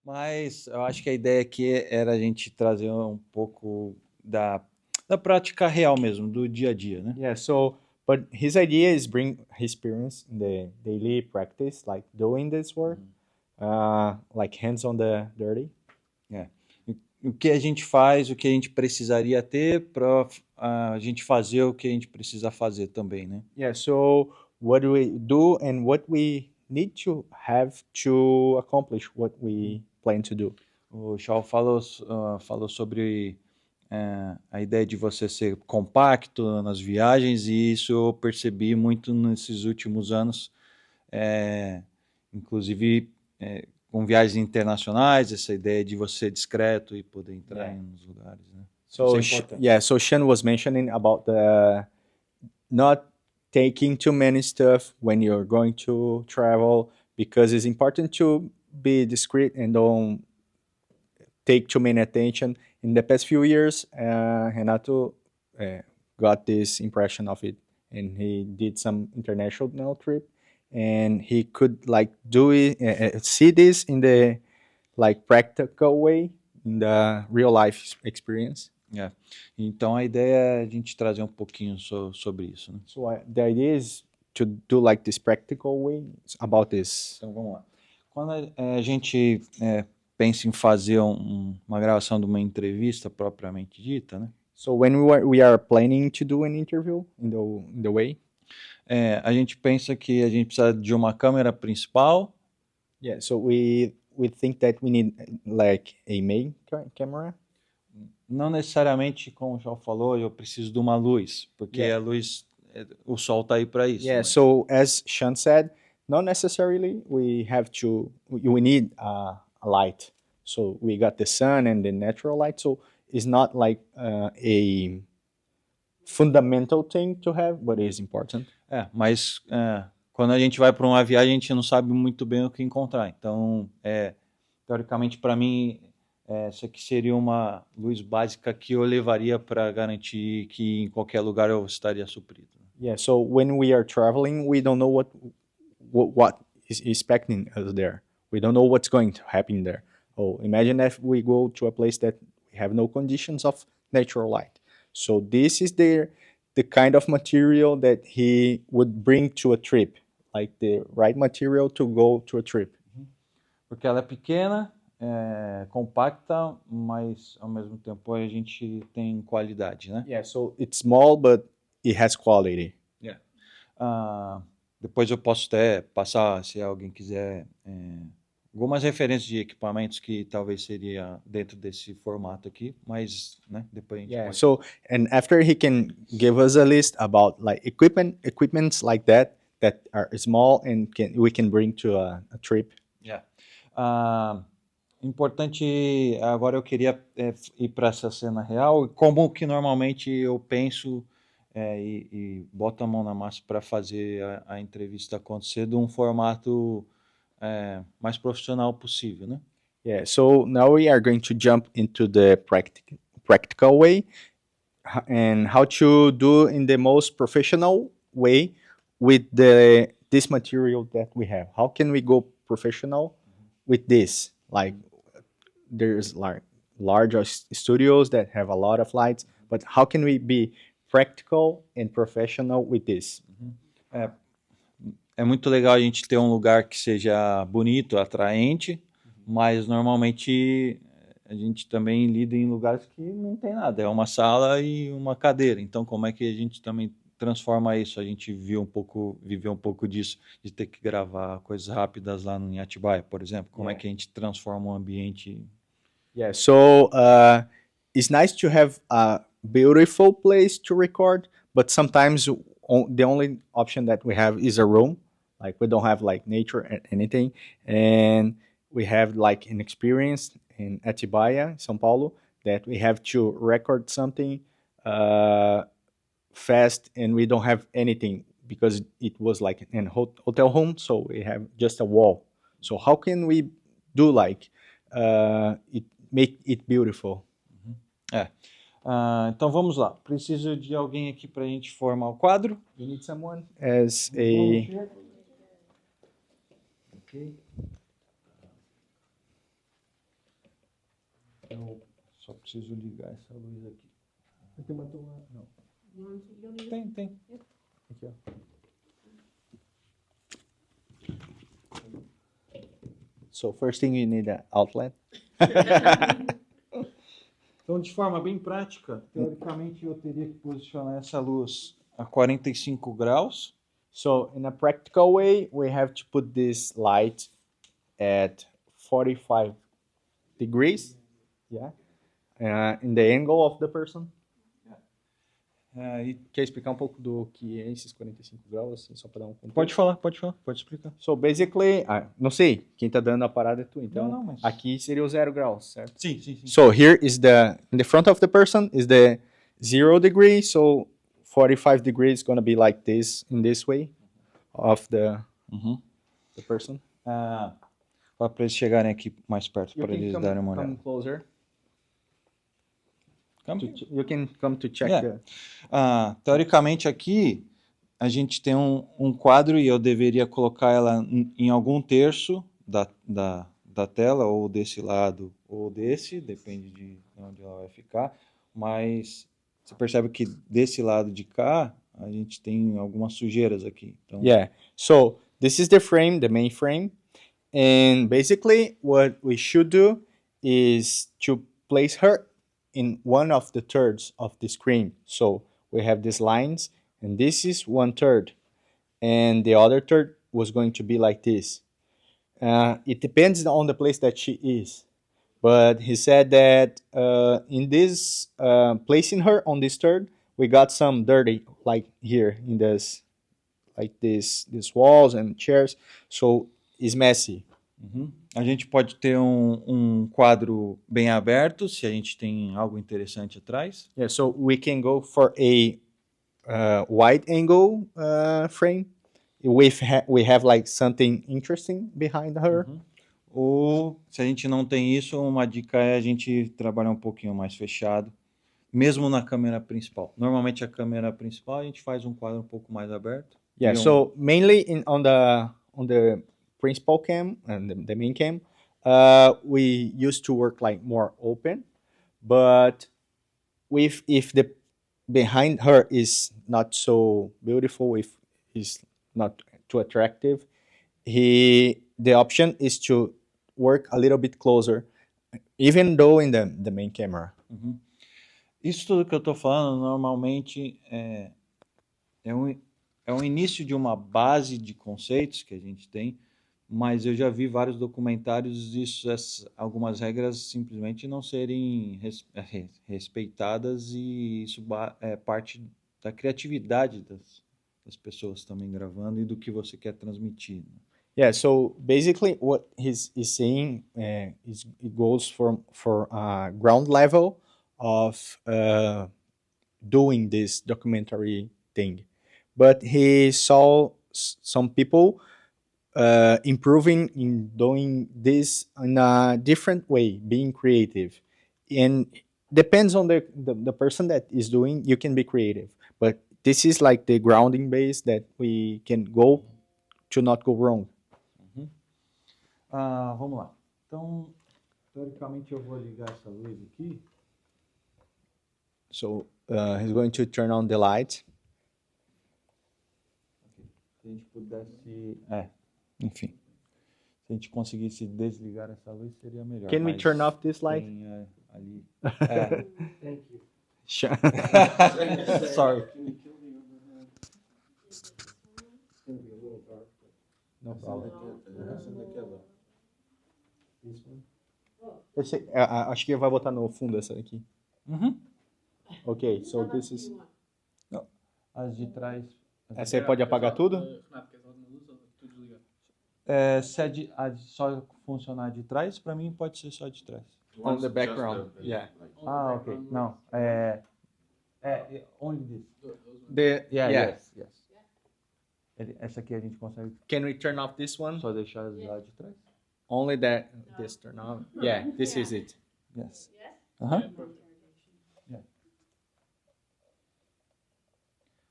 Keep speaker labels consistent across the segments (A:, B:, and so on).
A: Mas eu acho que a ideia aqui era a gente trazer um pouco da prática real mesmo, do dia a dia, né?
B: Yeah, so but his idea is bring his experience in the daily practice, like doing this work, like hands on the dirty.
A: É. O que a gente faz, o que a gente precisaria ter para a gente fazer o que a gente precisa fazer também, né?
B: Yeah, so what do we do and what we need to have to accomplish what we plan to do.
A: O Shaw falou sobre a ideia de você ser compacto nas viagens, e isso eu percebi muito nesses últimos anos, é, inclusive com viagens internacionais, essa ideia de você ser discreto e poder entrar
B: Yeah.
A: nos lugares, né? Isso
B: So
A: é importante.
B: yeah, so Sean was mentioning about the not taking too many stuff when you're going to travel because it's important to be discreet and don't take too many attention. In the past few years, Renato got this impression of it, and he did some international trip, and he could like do it, see this in the like practical way in the real life experience.
A: É. Então a ideia é a gente trazer um pouquinho sobre isso, né?
B: So the idea is to do like this practical way about this.
A: Então vamos lá. Quando a gente pensa em fazer uma gravação de uma entrevista propriamente dita, né?
B: So when we are planning to do an interview in the way,
A: A gente pensa que a gente precisa de uma câmera principal.
B: yeah. So we think that we need like a main camera.
A: Não necessariamente, como o João falou, eu preciso de uma luz, porque
B: Yeah.
A: a luz, o sol está aí para isso.
B: Yeah.
A: Mas
B: So as Sean said, not necessarily we need a light. So we got the sun and the natural light. So it's not like a fundamental thing to have, but it is important.
A: mas quando a gente vai para uma viagem, a gente não sabe muito bem o que encontrar. Então, teoricamente, para mim, essa aqui seria uma luz básica que eu levaria para garantir que em qualquer lugar eu estaria suprido.
B: Yeah. So when we are traveling, we don't know what is expecting us there. We don't know what's going to happen there. Oh, imagine if we go to a place that we have no conditions of natural light. So this is the kind of material that he would bring to a trip, like the right material to go to a trip.
A: Porque ela é pequena, compacta, mas ao mesmo tempo a gente tem qualidade, né?
B: Yeah, so it's small, but it has quality.
A: Depois eu posso até passar, se alguém quiser, algumas referências de equipamentos que talvez seria dentro desse formato aqui, mas, né, depois a gente
B: Yeah.
A: pode...
B: So and after he can give us a list about like equipments like that are small and we can bring to a trip.
A: Yeah. Importante, agora eu queria ir para essa cena real, como que normalmente eu penso e boto a mão na massa para fazer a entrevista acontecer de um formato mais profissional possível, né?
B: Yeah. So now we are going to jump into the practical way and how to do in the most professional way with this material that we have. How can we go professional with this? Like there's like larger studios that have a lot of lights, but how can we be practical and professional with this?
A: É muito legal a gente ter um lugar que seja bonito, atraente, mas normalmente a gente também lida em lugares que não tem nada, é uma sala e uma cadeira. Então, como é que a gente também transforma isso? A gente viveu um pouco disso, de ter que gravar coisas rápidas lá em Atibaia, por exemplo. Como é que a gente transforma um ambiente?
B: Yeah, so it's nice to have a beautiful place to record, but sometimes the only option that we have is a room. Like we don't have like nature and anything, and we have like an experience in Atibaia, São Paulo, that we have to record something fast, and we don't have anything because it was like an hotel room, so we have just a wall. So how can we do like it make it beautiful?
A: Então vamos lá. Preciso de alguém aqui para a gente formar o quadro.
B: You need someone as a
A: Okay. Eu só preciso ligar essa luz aqui.
B: Tem uma tomada. Não.
A: Tem.
B: Aqui, ó. So first thing you need an outlet.
A: Então, de forma bem prática, teoricamente eu teria que posicionar essa luz a 45 graus.
B: So in a practical way, we have to put this light at 45 degrees. Yeah. In the angle of the person.
A: E
B: Quer explicar um pouco do que é esses 45 graus, assim, só para dar um contexto?
A: pode falar, pode explicar.
B: So basically, não sei, quem tá dando a parada é tu, então
A: Não, mas-
B: aqui seria o 0 graus, certo?
A: Sim.
B: So here is in the front of the person is the 0 degree, so 45 degrees is gonna be like this, in this way, of the person.
A: Para eles chegarem aqui mais perto, para eles darem uma olhada.
B: Come closer.
A: Come.
B: You can come to check
A: Yeah.
B: the...
A: Teoricamente aqui a gente tem um quadro e eu deveria colocar ela em algum terço da tela, ou desse lado ou desse, depende de onde ela vai ficar, mas você percebe que desse lado de cá a gente tem algumas sujeiras aqui. Então,
B: Yeah, so this is the frame, the main frame, and basically what we should do is to place her in one of the thirds of the screen. So we have these lines, and this is 1/3, and the other third was going to be like this. It depends on the place that she is, but he said that in this placing her on this third, we got some dirty, like here in this, like these walls and chairs, so it's messy.
A: a gente pode ter um quadro bem aberto, se a gente tem algo interessante atrás.
B: Yeah, so we can go for a wide angle frame. We have like something interesting behind her.
A: Ou, se a gente não tem isso, uma dica é a gente trabalhar um pouquinho mais fechado, mesmo na câmera principal. Normalmente a câmera principal a gente faz um quadro um pouco mais aberto.
B: Yeah, so mainly on the principal cam and the main cam, we used to work like more open, but if the behind her is not so beautiful, if is not too attractive, the option is to work a little bit closer, even though in the main camera.
A: Isso tudo que eu estou falando normalmente é um início de uma base de conceitos que a gente tem, mas eu já vi vários documentários disso, algumas regras simplesmente não serem respeitadas, e isso é parte da criatividade das pessoas também gravando e do que você quer transmitir.
B: Yeah, so basically what he's saying is it goes for ground level of doing this documentary thing. But he saw some people improving in doing this in a different way, being creative. And depends on the person that is doing, you can be creative. But this is like the grounding base that we can go to not go wrong.
A: Vamos lá. Então, teoricamente eu vou ligar essa luz aqui.
B: So he's going to turn on the light.
A: Se a gente pudesse... enfim. Se a gente conseguisse desligar essa luz, seria melhor.
B: Can we turn off this light?
A: Tem, ali.
C: Thank you.
B: Sure.
A: Sorry.
C: It's going to be a little dark.
B: No problem.
A: This one?
B: Acho que vai botar no fundo essa aqui. Ok, so this is...
A: Não. As de trás.
B: Essa aí pode apagar tudo?
C: Renato, quer só uma luz ou tudo desligado?
A: Se a de só funcionar de trás, para mim pode ser só de trás.
B: On the background, yeah.
A: Ok. Não. Only this. Yes. Essa aqui a gente consegue
B: Can we turn off this one?
A: só deixar lá de trás?
B: Only that this turn on. Yeah, this is it.
A: Yes.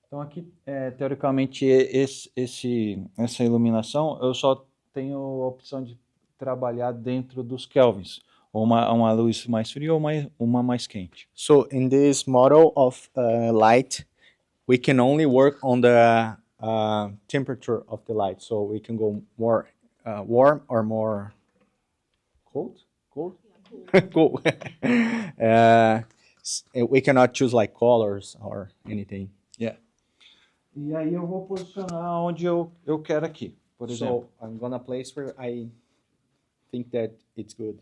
A: Então aqui, teoricamente, essa iluminação, eu só tenho a opção de trabalhar dentro dos kelvins. Ou uma luz mais fria ou uma mais quente.
B: So in this model of light, we can only work on the temperature of the light. So we can go more warm or more cold. Cold. Cool. We cannot choose like colors or anything.
A: E aí eu vou posicionar onde eu quero aqui, por exemplo.
B: So I'm gonna place where I think that it's good.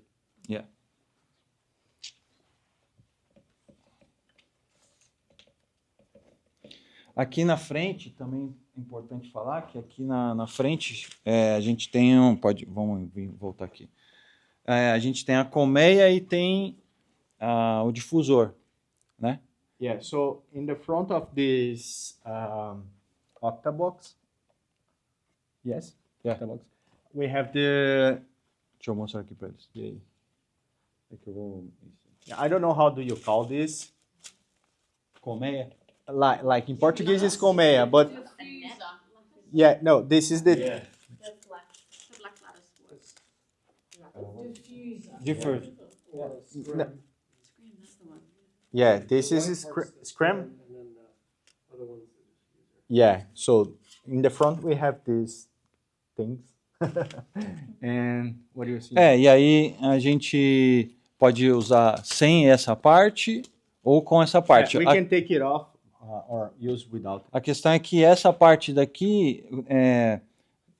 A: Aqui na frente, também é importante falar que aqui na frente a gente tem vamos voltar aqui. A gente tem a colmeia e tem o difusor, né?
B: Yeah. So in the front of this octabox, yes,
A: Yeah.
B: octabox, we have the.
A: Deixa eu mostrar aqui para eles. É que eu vou...
B: I don't know how do you call this.
A: Colmeia?
B: Like in Portuguese it's colmeia, but yeah, no, this is the
D: The black lattice work.
A: Diffuser.
B: no,
D: Screen, that's the one.
B: yeah, this is scram.
C: And then the other one's the diffuser.
B: Yeah, so in the front we have these things. And what do you see?
A: E aí a gente pode usar sem essa parte ou com essa parte.
B: We can take it off or use without.
A: A questão é que essa parte daqui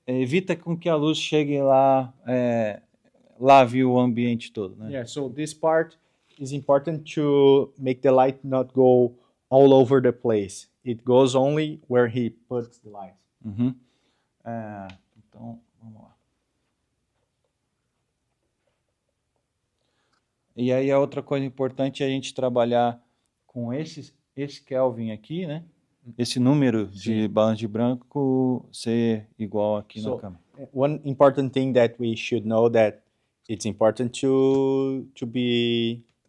A: evita com que a luz chegue lá, lave o ambiente todo, né?
B: Yeah, so this part is important to make the light not go all over the place. It goes only where he puts the light.
A: Uhum. Então, vamos lá. E aí a outra coisa importante é a gente trabalhar com esse Kelvin aqui, né? Esse número de balanço de branco ser igual aqui na
B: So,
A: câmera.
B: one important thing that we should know that it's important to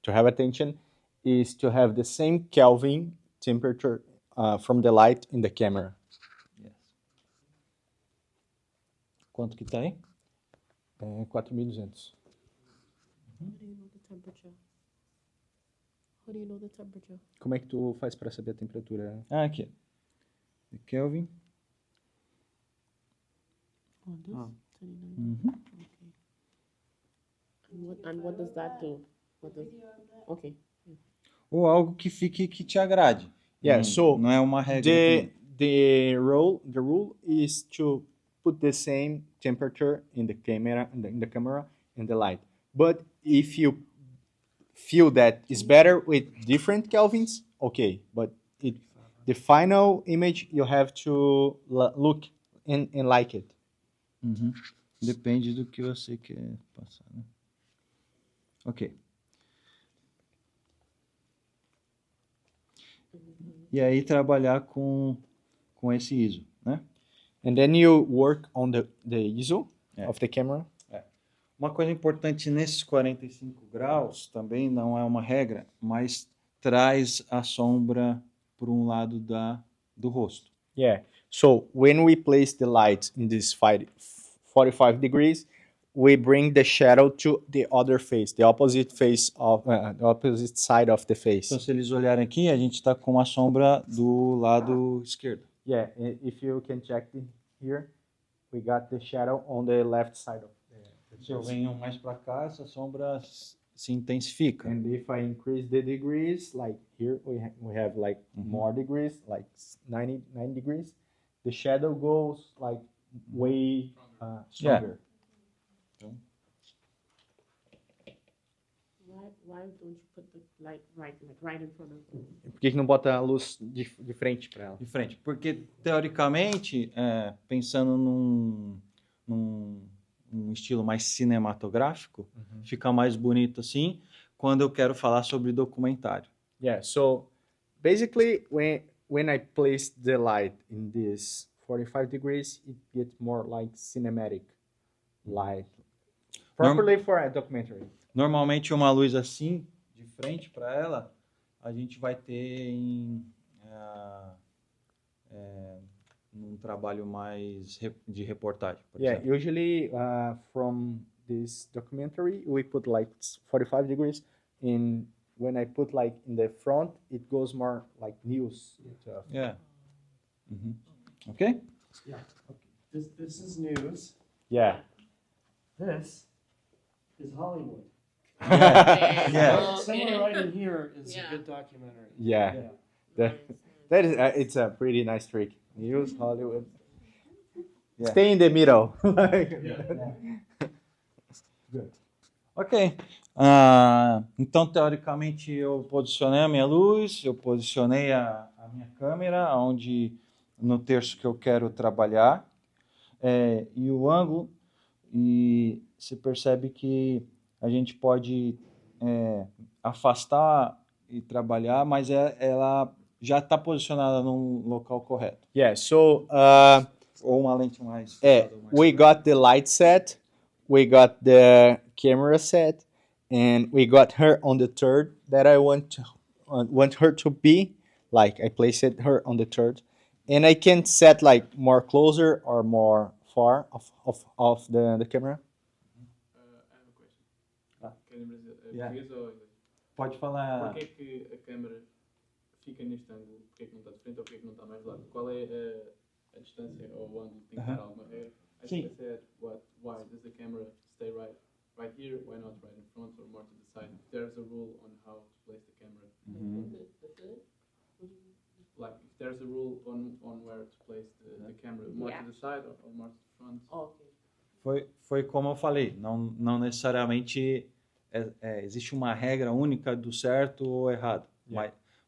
B: have attention is to have the same Kelvin temperature from the light in the camera.
A: Yes. Quanto que tá aí?
B: 4.200.
D: How do you know the temperature? How do you know the temperature?
B: Como é que tu faz para saber a temperatura?
A: Aqui. Kelvin.
D: Oh, this?
B: Oh.
D: 29.
A: Uhum.
D: Okay. And what does that do? Okay.
A: Ou algo que te agrade.
B: Yeah, so
A: não é uma regra.
B: the rule is to put the same temperature in the camera in the light. But if you feel that it's better with different kelvins, okay. But the final image you have to look and like it.
A: Uhum. Depende do que você quer passar, né? Ok. E aí trabalhar com esse ISO, né?
B: And then you work on the ISO
A: Yeah.
B: of the camera.
A: Uma coisa importante nesses 45 graus, também não é uma regra, mas traz a sombra para um lado do rosto.
B: Yeah. So when we place the light in this 45 degrees, we bring the shadow to the other face, the opposite face of the opposite side of the face.
A: Então, se eles olharem aqui, a gente está com a sombra do lado esquerdo.
B: Yeah. If you can check here, we got the shadow on the left side of the
A: Se eu
B: face.
A: venho mais para cá, essa sombra se intensifica.
B: And if I increase the degrees, like here we have like more degrees, like 99 degrees, the shadow goes like way stronger.
D: Why don't you put the light right in front of you?
B: Por que não bota a luz de frente para ela?
A: De frente. Porque, teoricamente, pensando num estilo mais cinematográfico, fica mais bonito assim, quando eu quero falar sobre documentário.
B: Yeah, so basically when I place the light in this 45 degrees, it gets more like cinematic light. Properly for a documentary.
A: Normalmente uma luz assim, de frente para ela, a gente vai ter num trabalho mais de reportagem, por
B: Yeah,
A: exemplo.
B: usually from this documentary, we put like 45 degrees. In when I put like in the front, it goes more like news stuff.
A: Yeah. Okay?
C: Yeah. This is news.
B: Yeah.
C: This is Hollywood.
A: Yeah.
C: Somewhere right in here is
D: Yeah.
C: a good documentary.
B: Yeah.
C: Yeah.
B: That, that is it's a pretty nice trick. News Hollywood.
A: Yeah.
B: Stay in the middle.
A: Ok. Então, teoricamente, eu posicionei a minha luz, eu posicionei a minha câmera, onde no terço que eu quero trabalhar, e o ângulo, e você percebe que a gente pode afastar e trabalhar, mas ela já está posicionada no local correto.
B: Yeah. So
A: Ou uma lente mais...
B: we got the light set, we got the camera set, and we got her on the third that I want her to be. Like I placed her on the third, and I can set like more closer or more far of the camera.
E: I have a question. Câmeras
A: Yeah.
E: português ou inglês?
A: Pode falar...
E: Porquê é que a câmera fica neste ângulo? Porquê é que não está de frente ou porquê é que não está mais de lado? Qual é a distância ou o ângulo? Tem que ter alguma regra? I
A: Sim.
E: said, why does the camera stay right here? Why not right in front or more to the side? If there's a rule on how to place the camera. Like, if there's a rule on where to place the camera, more to the side or more to the front.
A: Foi como eu falei, não necessariamente existe uma regra única do certo ou errado.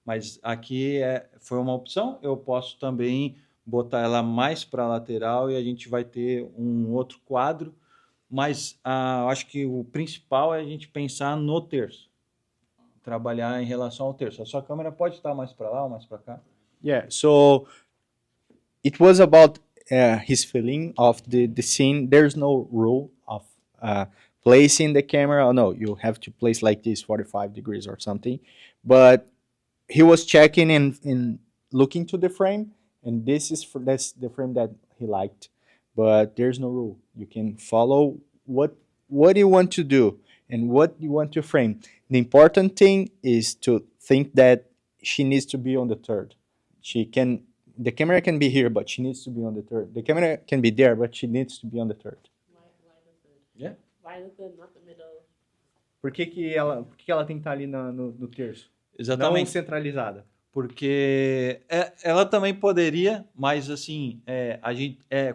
A: Mas aqui foi uma opção, eu posso também botar ela mais para a lateral e a gente vai ter um outro quadro, mas acho que o principal é a gente pensar no terço, trabalhar em relação ao terço. A sua câmera pode estar mais para lá ou mais para cá.
B: Yeah. So it was about his feeling of the scene. There's no rule of placing the camera. Oh, no, you have to place like this 45 degrees or something. But he was checking and looking to the frame, and that's the frame that he liked. But there's no rule. You can follow what you want to do and what you want to frame. The important thing is to think that she needs to be on the third. The camera can be here, but she needs to be on the third. The camera can be there, but she needs to be on the third.
D: Why the third?
A: Yeah.
D: Why the third, not the middle?
B: Por que ela tem que estar ali no terço? Não
A: Exatamente.
B: centralizada.
A: Porque ela também poderia, mas assim,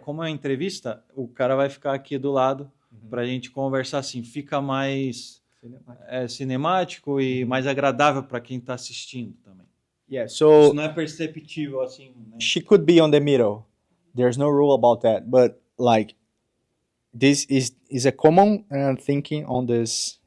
A: como é uma entrevista, o cara vai ficar aqui do lado para a gente conversar assim, fica mais cinemático e mais agradável para quem está assistindo também.
B: Yeah, so
A: Isso não é perceptível assim, né?
B: she could be on the middle. There's no rule about that, but like this is a common thinking on this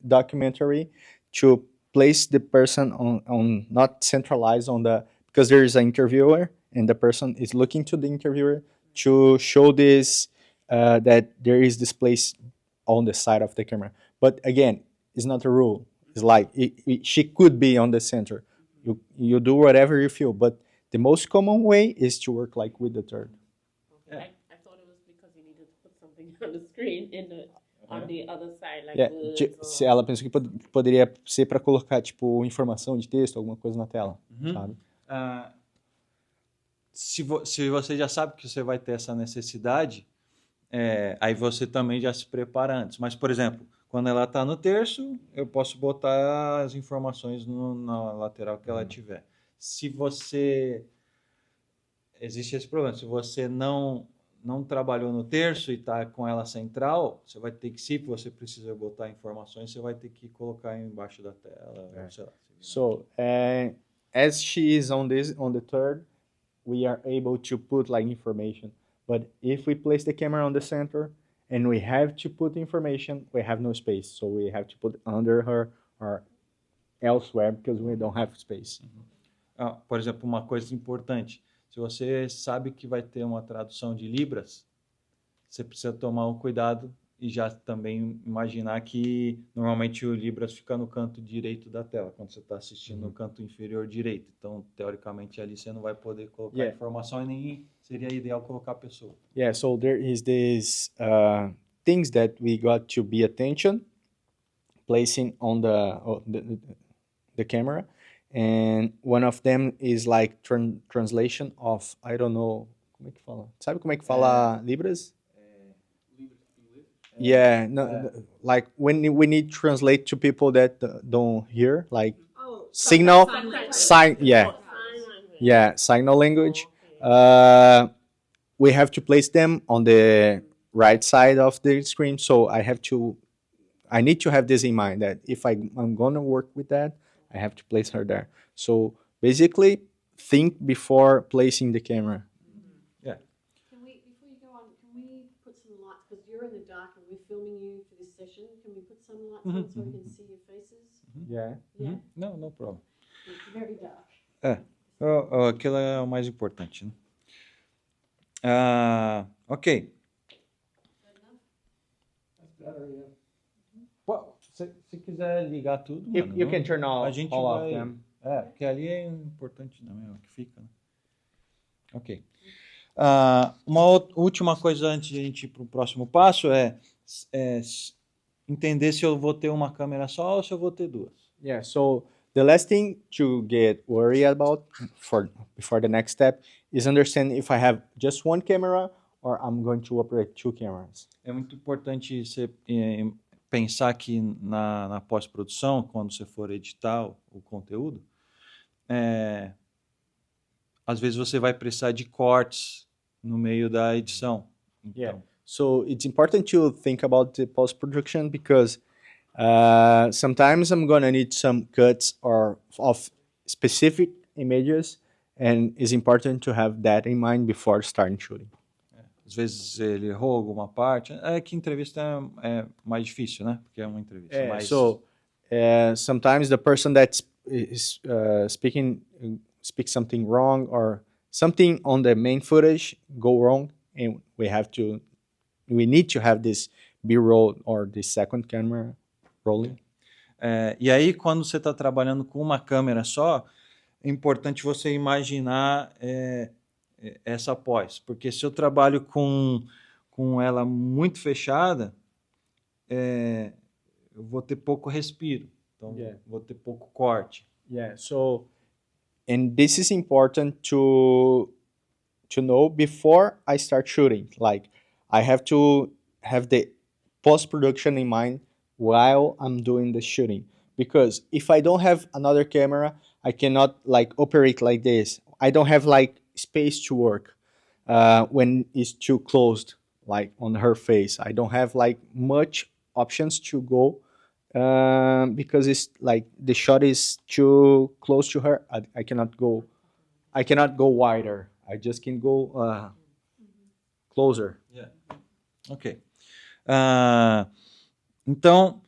B: documentary to place the person on not centralized on the, because there is an interviewer and the person is looking to the interviewer to show this that there is this place on the side of the camera. But again, it's not a rule. It's like she could be on the center. You do whatever you feel, but the most common way is to work like with the third.
A: Yeah.
D: I thought it was because you needed to put something on the screen on the other side, like
B: Yeah,
D: words or...
B: ela pensou que poderia ser para colocar tipo informação de texto, alguma coisa na tela, sabe?
A: Se você já sabe que você vai ter essa necessidade, aí você também já se prepara antes. Mas, por exemplo, quando ela está no terço, eu posso botar as informações na lateral que ela tiver. Existe esse problema. Se você não trabalhou no terço e está com ela central, você vai ter que, se você precisa botar informações, você vai ter que colocar embaixo da tela. Sei lá.
B: So, as she is on the third, we are able to put like information. But if we place the camera on the center and we have to put information, we have no space. So we have to put under her or elsewhere because we don't have space.
A: Por exemplo, uma coisa importante. Se você sabe que vai ter uma tradução de Libras, você precisa tomar um cuidado e já também imaginar que normalmente o Libras fica no canto direito da tela, quando você está assistindo no canto inferior direito. Então, teoricamente, ali você não vai poder colocar informação e nem seria ideal colocar a pessoa.
B: Yeah, so there is this things that we got to be attention placing on the camera, and one of them is like translation of, I don't know como é que fala. Sabe como é que fala Libras? Yeah, no, like when we need to translate to people that don't hear, like
D: Oh,
B: signal,
D: sign,
B: yeah,
D: language.
B: yeah, signal language.
D: Okay.
B: We have to place them on the right side of the screen, so I need to have this in mind that if I'm gonna work with that, I have to place her there. So basically, think before placing the camera.
A: Yeah.
D: Can we, before you go on, can we put some lights, because you're in the dark and we're filming you for this session, can we put some lights on so we can see your faces?
B: Yeah.
D: Yeah,
A: Não, no problem.
D: it's very dark.
A: Aquilo é o mais importante, né? Ok.
C: That's better, yeah.
A: Pô, se quiser ligar tudo,
B: You,
A: mano,
B: you
A: não-
B: can turn
A: a
B: off
A: gente
B: all
A: vai...
B: of them.
A: Porque ali é importante também, é o que fica, né? Ok. Última coisa antes de a gente ir para o próximo passo é entender se eu vou ter uma câmera só ou se eu vou ter duas.
B: Yeah. So the last thing to get worried about before the next step is understand if I have just one camera or I'm going to operate two cameras.
A: É muito importante você pensar que na pós-produção, quando você for editar o conteúdo, às vezes você vai precisar de cortes no meio da edição. Então,
B: Yeah. So it's important to think about the post production because sometimes I'm gonna need some cuts or of specific images, and it's important to have that in mind before starting shooting.
A: às vezes ele errou alguma parte. É que entrevista é mais difícil, né? Porque é uma entrevista.
B: Yeah,
A: Mas,
B: so sometimes the person that is speaks something wrong or something on the main footage go wrong, and we need to have this B-roll or the second camera rolling.
A: e aí, quando você está trabalhando com uma câmera só, é importante você imaginar essa pós. Porque se eu trabalho com ela muito fechada, eu vou ter pouco respiro. Então,
B: Yeah.
A: vou ter pouco corte.
B: Yeah. So, and this is important to know before I start shooting. Like, I have to have the post production in mind while I'm doing the shooting, because if I don't have another camera, I cannot like operate like this. I don't have like space to work when it's too closed, like on her face. I don't have like much options to go because it's like the shot is too close to her. I cannot go wider. I just can go closer.
A: Ok. Então,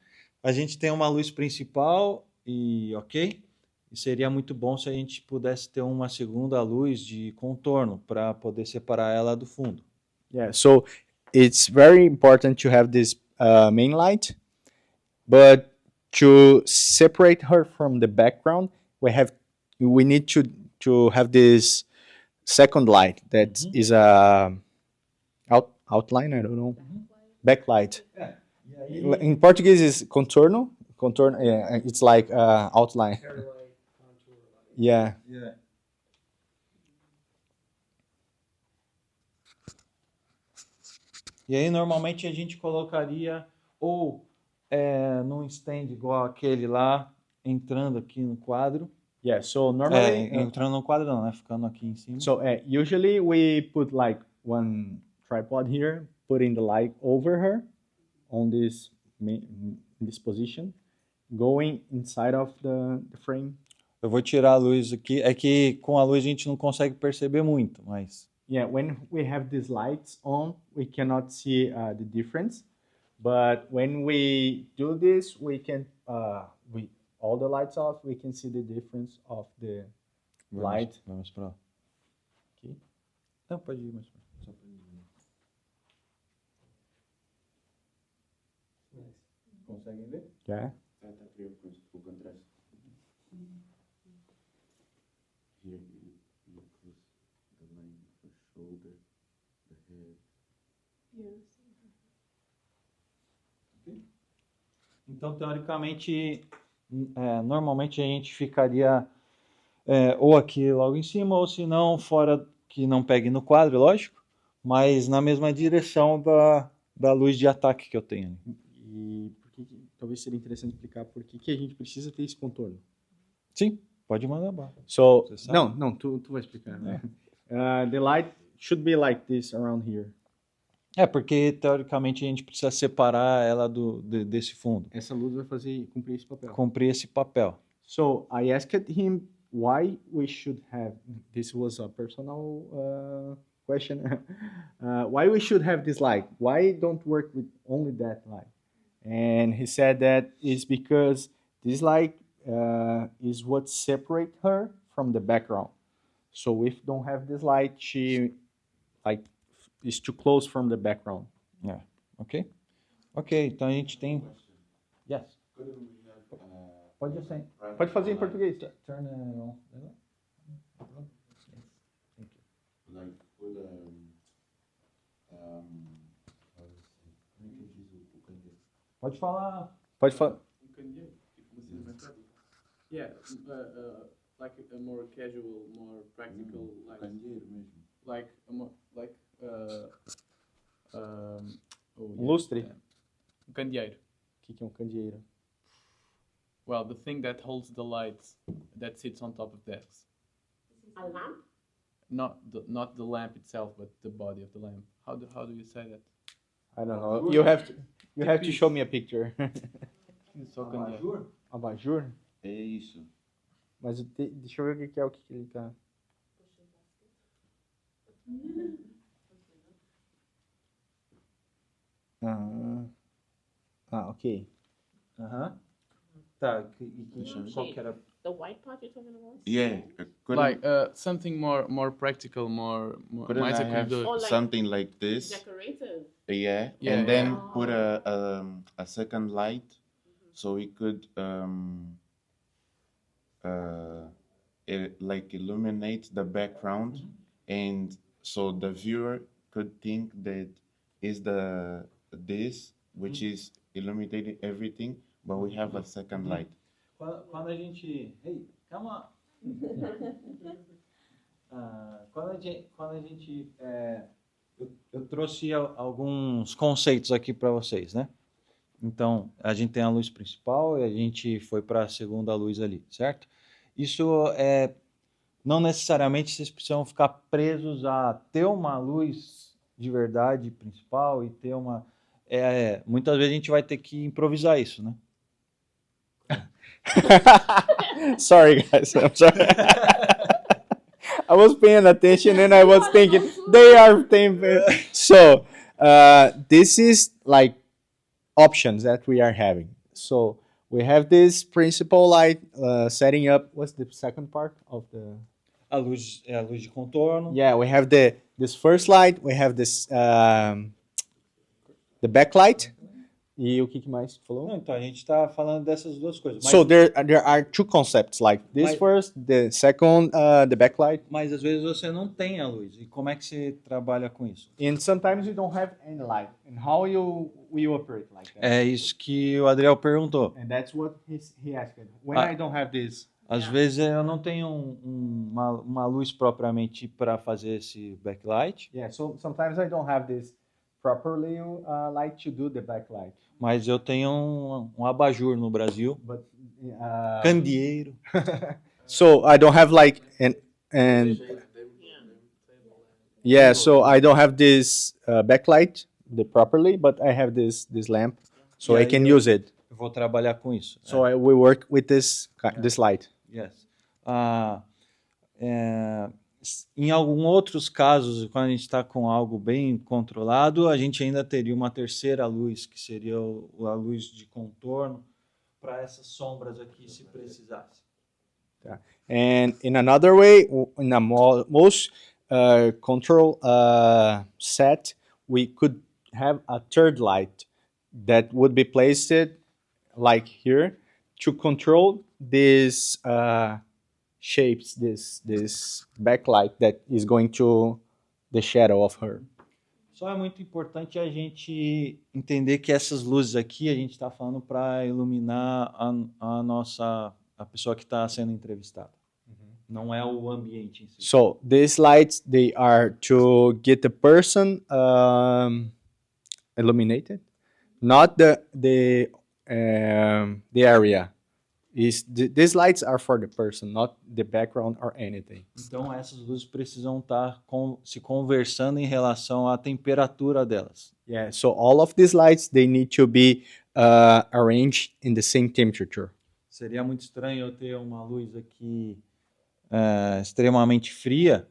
A: a gente tem uma luz principal e ok. E seria muito bom se a gente pudesse ter uma segunda luz de contorno para poder separar ela do fundo.
B: Yeah, so it's very important to have this main light, but to separate her from the background, we need to have this second light that is a outline. I don't know, backlight. In Portuguese, is contorno. Contorno. Yeah, it's like outline.
C: Hair light, contour light.
B: Yeah.
A: E aí, normalmente, a gente colocaria ou num stand igual aquele lá, entrando aqui no quadro.
B: Yeah. So normally,
A: Entrando no quadro não, né? Ficando aqui em cima.
B: so usually we put like one tripod here, putting the light over her on this position, going inside of the frame.
A: Eu vou tirar a luz aqui. É que com a luz a gente não consegue perceber muito, mas...
B: Yeah, when we have these lights on, we cannot see the difference. But when we do this, we can, with all the lights off, we can see the difference of the light.
A: Vamos pra lá.
B: Aqui.
A: Não, pode ir mais pra lá. Só pra ir.
C: Nice.
A: Conseguem ver?
B: Yeah.
F: Tá frio com o contraste. Here you close the line of the shoulder, the head.
D: Yeah.
A: Então, teoricamente, normalmente a gente ficaria ou aqui logo em cima, ou se não, fora que não pegue no quadro, lógico, mas na mesma direção da luz de ataque que eu tenho.
B: E talvez seria interessante explicar por que a gente precisa ter esse contorno.
A: Sim, pode mandar bala.
B: So,
A: Você sabe?
B: não, tu vai explicar, né? The light should be like this around here.
A: Porque teoricamente a gente precisa separar ela desse fundo,
B: Essa luz vai cumprir esse papel.
A: cumprir esse papel.
B: So, I asked him why we should have, this was a personal question, why we should have this light? Why don't work with only that light? And he said that is because this light is what separate her from the background. So if don't have this light, she is too close from the background.
A: Ok? Ok, então a gente tem... Yes.
F: Couldn't we have,
A: Pode ser.
B: Pode fazer em português.
A: Turn it on.
F: like put how do you say? Como é que diz o candeeiro?
A: Pode falar.
B: Pode falar.
E: Candeeiro, tipo uma cena mais prática. Yeah, like a more casual, more practical, like
F: Candeeiro mesmo.
E: like a more like oh,
B: Lustre?
E: yeah. Candeeiro.
B: O que é um candeeiro?
E: Well, the thing that holds the lights that sits on top of desks.
D: A lamp?
E: Not the lamp itself, but the body of the lamp. How do you say that?
B: I don't know. You have to show me a picture.
E: Só candeeiro.
B: Abajur?
F: É isso.
B: Mas deixa eu ver o que ele tá. Ok.
A: Aham. Tá, qual que era?
D: The white part you're talking about?
F: Yeah.
E: Like something more practical,
F: Couldn't
E: mais
F: I have
E: acolhedor.
D: Or like
F: something like this?
D: decorative.
F: Yeah.
E: Yeah,
F: And then
D: yeah.
F: put a second light so we could like illuminate the background, and so the viewer could think that is this which is illuminating everything, but we have a second light.
A: Quando a gente... Hey, calma. Quando a gente eu trouxe alguns conceitos aqui para vocês, né? Então, a gente tem a luz principal e a gente foi para a segunda luz ali, certo? Isso não necessariamente vocês precisam ficar presos a ter uma luz de verdade principal e ter uma... muitas vezes a gente vai ter que improvisar isso, né?
B: Sorry, guys. I'm sorry. I was paying attention and I was thinking they are thinking. So this is like options that we are having. So we have this principal light setting up. What's the second part of the?
A: A luz de contorno.
B: Yeah, we have this first light. We have this the backlight. E o que mais falou?
A: Não, então a gente está falando dessas duas coisas.
B: So there are two concepts, like this
A: Mas-
B: first, the second, the backlight.
A: Mas às vezes você não tem a luz. E como é que você trabalha com isso?
B: And sometimes you don't have any light. And how we operate like that?
A: É isso que o Adriel perguntou.
B: And that's what he asked. When
A: Ah.
B: I don't have this,
A: Às vezes eu não tenho uma luz propriamente para fazer esse backlight,
B: yeah. So sometimes I don't have this properly light to do the backlight.
A: mas eu tenho um abajur no Brasil,
B: But
A: candeeiro.
B: so I don't have like and yeah. So I don't have this backlight properly, but I have this lamp, so
A: Yeah,
B: I can
A: you-
B: use it.
A: Eu vou trabalhar com isso.
B: So we work with this light.
A: Yes. Em alguns outros casos, quando a gente está com algo bem controlado, a gente ainda teria uma terceira luz, que seria a luz de contorno, para essas sombras aqui, se precisasse.
B: And in another way, in a most control set, we could have a third light that would be placed like here to control these shapes, this backlight that is going to the shadow of her.
A: Só é muito importante a gente entender que essas luzes aqui a gente está falando para iluminar a pessoa que está sendo entrevistada. Não é o ambiente em si.
B: So these lights, they are to get the person illuminated, not the area. These lights are for the person, not the background or anything.
A: Então essas luzes precisam estar se conversando em relação à temperatura delas.
B: Yeah. So all of these lights, they need to be arranged in the same temperature.
A: Seria muito estranho eu ter uma luz aqui extremamente fria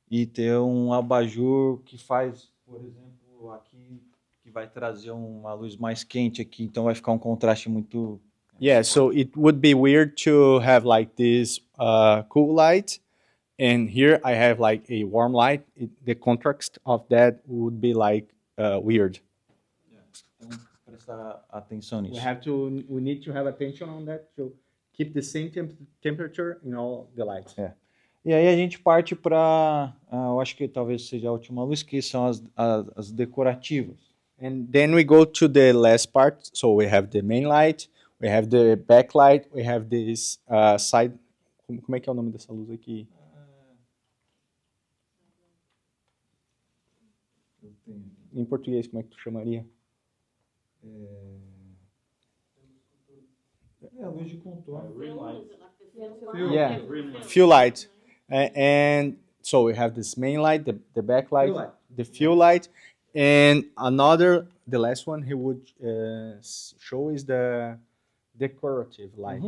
A: e ter um abajur que faz, por exemplo, aqui que vai trazer uma luz mais quente aqui, então vai ficar um contraste muito.
B: Yeah, so it would be weird to have like this cool light, and here I have like a warm light. The contrast of that would be like weird.
A: Então, prestar atenção nisso.
B: We need to have attention on that to keep the same temperature in all the lights.
A: E aí a gente parte para, eu acho que talvez seja a última luz, que são as decorativas.
B: And then we go to the last part. So we have the main light, we have the backlight, we have this side. Como é que é o nome dessa luz aqui? Em português, como é que tu chamaria?
A: É a luz de contorno.
B: Yeah, fuel light. And so we have this main light, the backlight,
A: Fuel light.
B: the fuel light, and the last one he would show is the decorative light.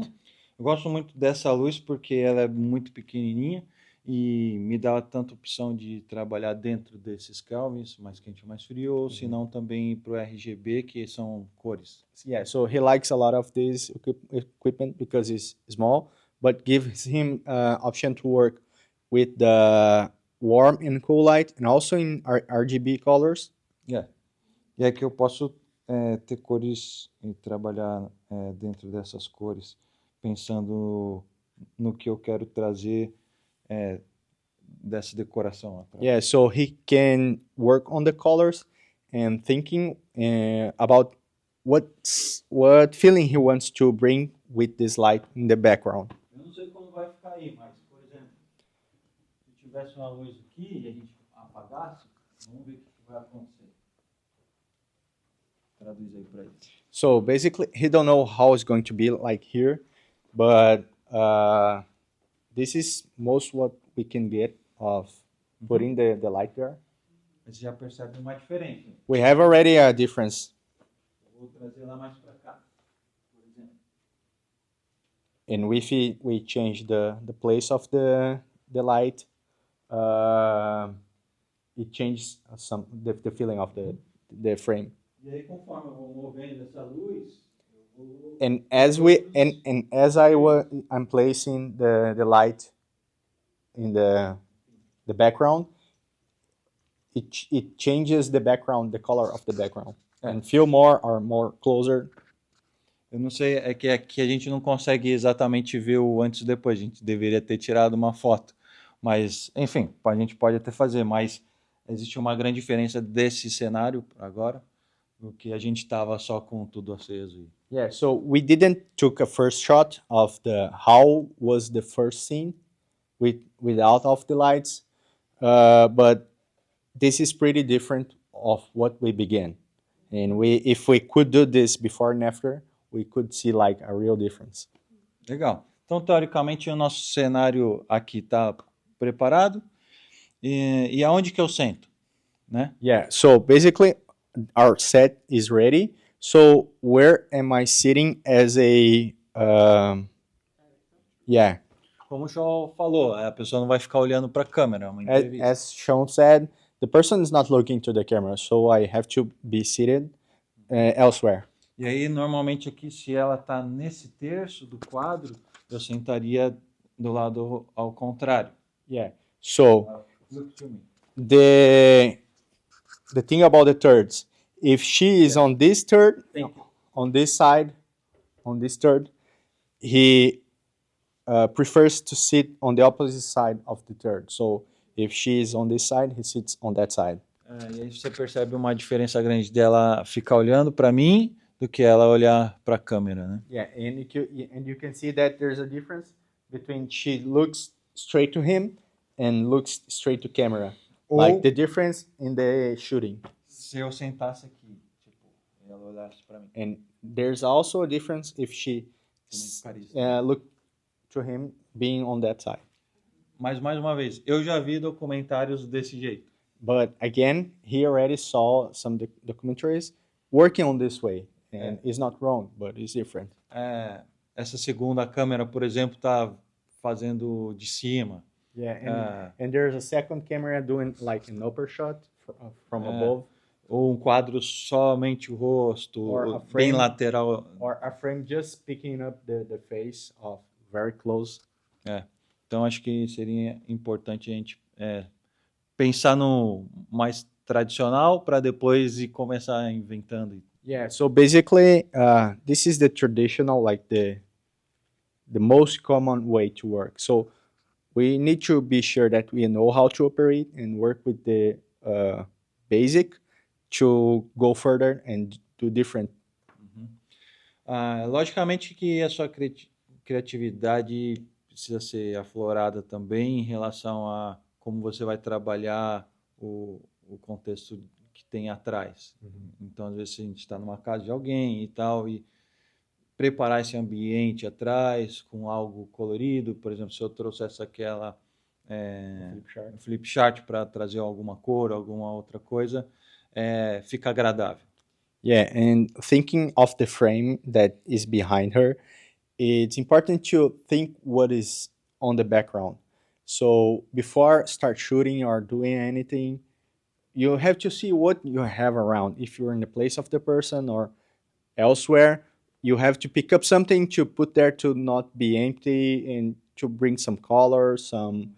A: Eu gosto muito dessa luz porque ela é muito pequenininha e me dá tanta opção de trabalhar dentro desses Kelvins, mais quente ou mais frio, ou se não também para o RGB, que são cores.
B: Yeah, so he likes a lot of this equipment because it's small, but gives him option to work with the warm and cool light, and also in RGB colors.
A: E é que eu posso ter cores e trabalhar dentro dessas cores, pensando no que eu quero trazer dessa decoração atrás.
B: Yeah, so he can work on the colors and thinking about what feeling he wants to bring with this light in the background.
A: Eu não sei como vai ficar aí, mas, por exemplo, se tivesse uma luz aqui e a gente apagasse, vamos ver o que vai acontecer. Traduz aí para ele.
B: So basically, he don't know how it's going to be like here, but this is most what we can get of putting the light there.
A: Você já percebe uma diferença.
B: We have already a difference,
A: Eu vou trazer lá mais para cá, por exemplo.
B: and if we change the place of the light, it changes the feeling of the frame.
A: E aí, conforme eu vou movendo essa luz, eu vou...
B: And as I'm placing the light in the background, it changes the background, the color of the background, and feel more or more closer.
A: Eu não sei, é que aqui a gente não consegue exatamente ver o antes e depois, a gente deveria ter tirado uma foto. Mas, enfim, a gente pode até fazer, mas existe uma grande diferença desse cenário agora, do que a gente estava só com tudo aceso.
B: Yeah, so we didn't took a first shot of how was the first scene without of the lights, but this is pretty different of what we began. And if we could do this before and after, we could see like a real difference.
A: Legal. Então, teoricamente, o nosso cenário aqui está preparado. E aonde que eu sento? Né?
B: Yeah, so basically our set is ready. So where am I sitting as a yeah,
A: Como o Shaw falou, a pessoa não vai ficar olhando para a câmera, é uma entrevista.
B: as Sean said, the person is not looking to the camera, so I have to be seated elsewhere.
A: E aí, normalmente aqui, se ela está nesse terço do quadro, eu sentaria do lado ao contrário.
B: Yeah. So
A: Look to me.
B: the thing about the thirds, if she is on this third,
A: Thank you.
B: on this side, on this third, he prefers to sit on the opposite side of the third. So if she is on this side, he sits on that side.
A: E aí você percebe uma diferença grande dela ficar olhando para mim do que ela olhar para a câmera, né?
B: Yeah, and you can see that there's a difference between she looks straight to him and looks straight to camera. Like the difference in the shooting.
A: Se eu sentasse aqui, tipo, e ela olhasse para mim,
B: And there's also a difference if she
A: também ficaria isso.
B: look to him being on that side.
A: Mas mais uma vez, eu já vi documentários desse jeito.
B: But again, he already saw some documentaries working on this way. And it's not wrong, but it's different.
A: Essa segunda câmera, por exemplo, tá fazendo de cima.
B: Yeah, and there's a second camera doing like an upper shot from above.
A: Ou um quadro somente o rosto,
B: Or a
A: bem
B: frame.
A: lateral.
B: Or a frame just picking up the face of very close.
A: Então, acho que seria importante a gente pensar no mais tradicional para depois ir começar inventando.
B: Yeah, so basically, this is the traditional, like the most common way to work. So we need to be sure that we know how to operate and work with the basic to go further and do different.
A: Logicamente que a sua criatividade precisa ser aflorada também em relação a como você vai trabalhar o contexto que tem atrás. Então, às vezes, a gente está numa casa de alguém e tal, e preparar esse ambiente atrás com algo colorido, por exemplo, se eu trouxesse aquela flip chart para trazer alguma cor, alguma outra coisa, fica agradável.
B: Yeah, and thinking of the frame that is behind her, it's important to think what is on the background. So before start shooting or doing anything, you have to see what you have around. If you're in the place of the person or elsewhere, you have to pick up something to put there to not be empty and to bring some color, some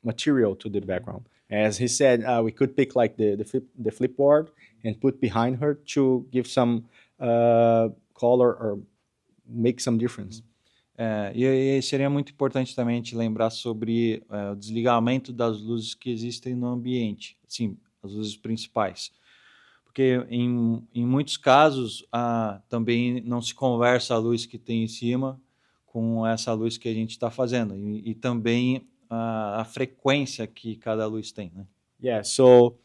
B: material to the background. As he said, we could pick like the flipboard and put behind her to give some color or make some difference.
A: E seria muito importante também a gente lembrar sobre o desligamento das luzes que existem no ambiente, sim, as luzes principais. Porque em muitos casos também não se conversa a luz que tem em cima com essa luz que a gente está fazendo. E também a frequência que cada luz tem, né?
B: Yeah, so,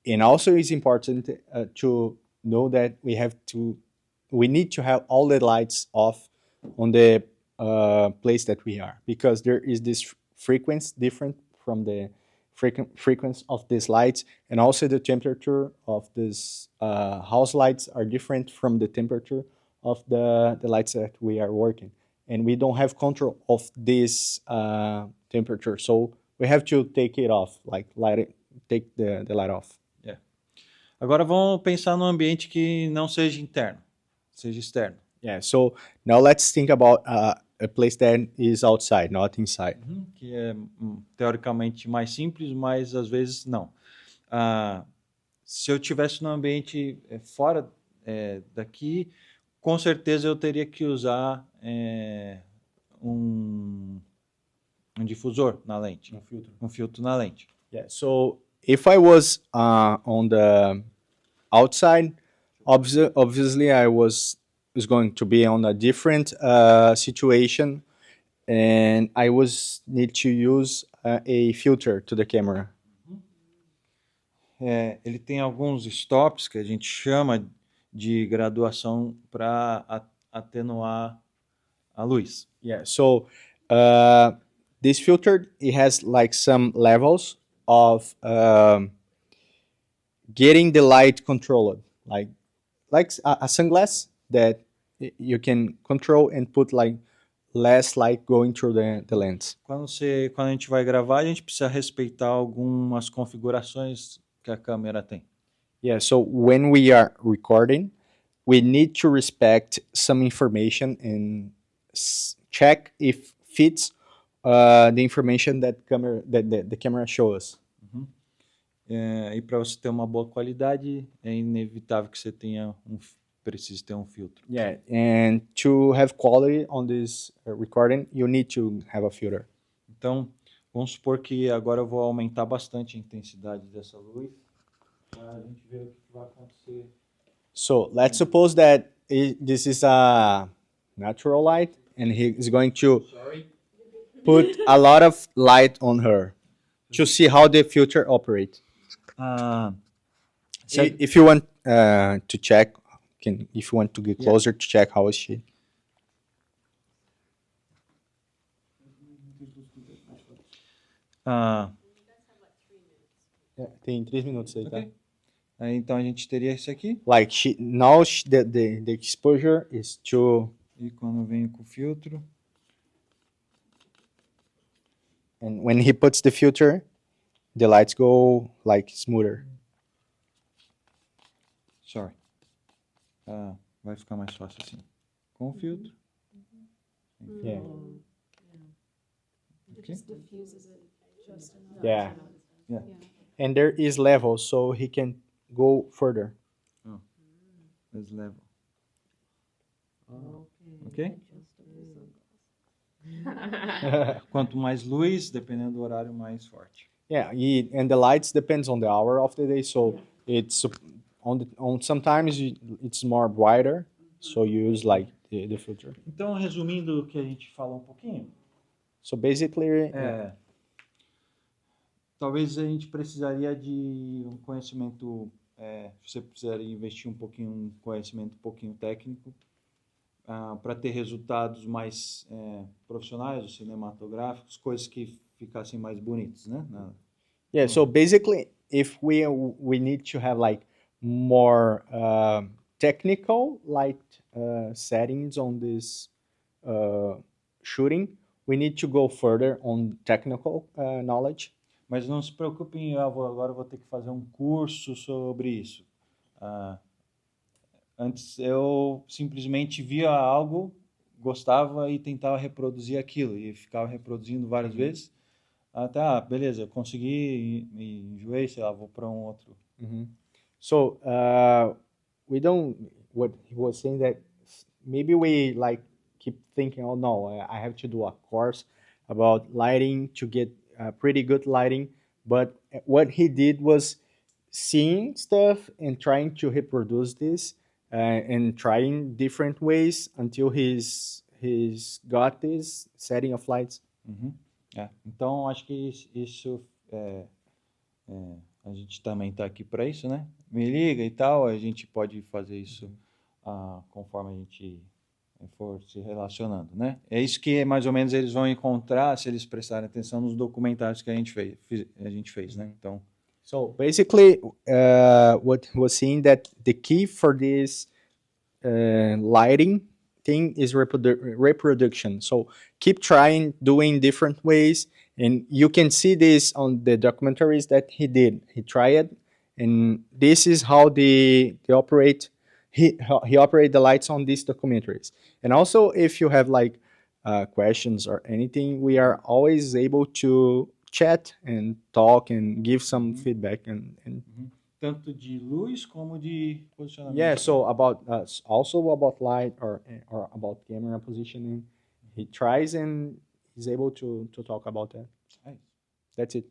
B: and also it's important to know that we need to have all the lights off on the place that we are, because there is this frequency different from the frequency of these lights, and also the temperature of these house lights are different from the temperature of the lights that we are working, and we don't have control of this temperature, so we have to take it off, like take the light off.
A: Agora vamos pensar num ambiente que não seja interno, seja externo.
B: Yeah, so now let's think about a place that is outside, not inside.
A: Que é teoricamente mais simples, mas às vezes não. Se eu tivesse num ambiente fora daqui, com certeza eu teria que usar um difusor na lente, um filtro na lente.
B: Yeah, so if I was on the outside, obviously I was going to be on a different situation, and I need to use a filter to the camera.
A: Ele tem alguns stops que a gente chama de graduação para atenuar a luz.
B: Yeah, so this filter, it has like some levels of getting the light controlled, like a sunglass that you can control and put like less light going through the lens.
A: Quando a gente vai gravar, a gente precisa respeitar algumas configurações que a câmera tem.
B: Yeah, so when we are recording, we need to respect some information and check if fits the information that the camera shows us.
A: E para você ter uma boa qualidade, é inevitável que você precise ter um filtro.
B: Yeah, and to have quality on this recording, you need to have a filter.
A: Então, Vamos supor que agora eu vou aumentar bastante a intensidade dessa luz para a gente ver o que vai acontecer.
B: So let's suppose that this is a natural light, and he is going to put a lot of light on her to see how the filter operates.
A: Ah,
B: If you want to check, if you want to get closer to check how is she.
A: ah,
B: Tem 3 minutos aí, tá?
A: ok. Aí, então a gente teria esse aqui.
B: Like the exposure is to,
A: E quando eu venho com o filtro,
B: and when he puts the filter, the lights go like smoother.
A: sorry. Vai ficar mais fácil assim. Com o filtro.
B: Yeah.
D: It just diffuses it just enough.
B: Yeah.
A: Yeah.
B: And there is levels, so he can go further.
A: This level. Ok? Quanto mais luz, dependendo do horário, mais forte.
B: Yeah, and the lights depends on the hour of the day, so it's on sometimes it's more brighter, so you use like the filter.
A: Então, resumindo o que a gente falou um pouquinho,
B: So basically,
A: talvez a gente precisaria de um conhecimento, você precisaria investir um conhecimento um pouquinho técnico para ter resultados mais profissionais, ou cinematográficos, coisas que ficassem mais bonitas, né?
B: yeah. So basically, if we need to have like more technical light settings on this shooting, we need to go further on technical knowledge.
A: Mas não se preocupem, agora eu vou ter que fazer um curso sobre isso. Antes eu simplesmente via algo, gostava e tentava reproduzir aquilo. E ficava reproduzindo várias vezes. Até, beleza, eu consegui e enjoei, sei lá, vou para um outro.
B: So we don't. What he was saying that maybe we like keep thinking, oh no, I have to do a course about lighting to get pretty good lighting. But what he did was seeing stuff and trying to reproduce this and trying different ways until he's got this setting of lights.
A: Então, acho que isso a gente também está aqui para isso, né? Me liga e tal, a gente pode fazer isso conforme a gente for se relacionando, né? É isso que mais ou menos eles vão encontrar se eles prestarem atenção nos documentários que a gente fez, né? Então,
B: so basically, what he was saying that the key for this lighting thing is reproduction. So keep trying, doing different ways, and you can see this on the documentaries that he did. He tried, and this is how they operate. He operate the lights on these documentaries. And also, if you have like questions or anything, we are always able to chat and talk and give some feedback and
A: tanto de luz como de posicionamento.
B: yeah. So about also about light or about camera positioning, he tries and is able to talk about that.
A: Nice.
B: That's it.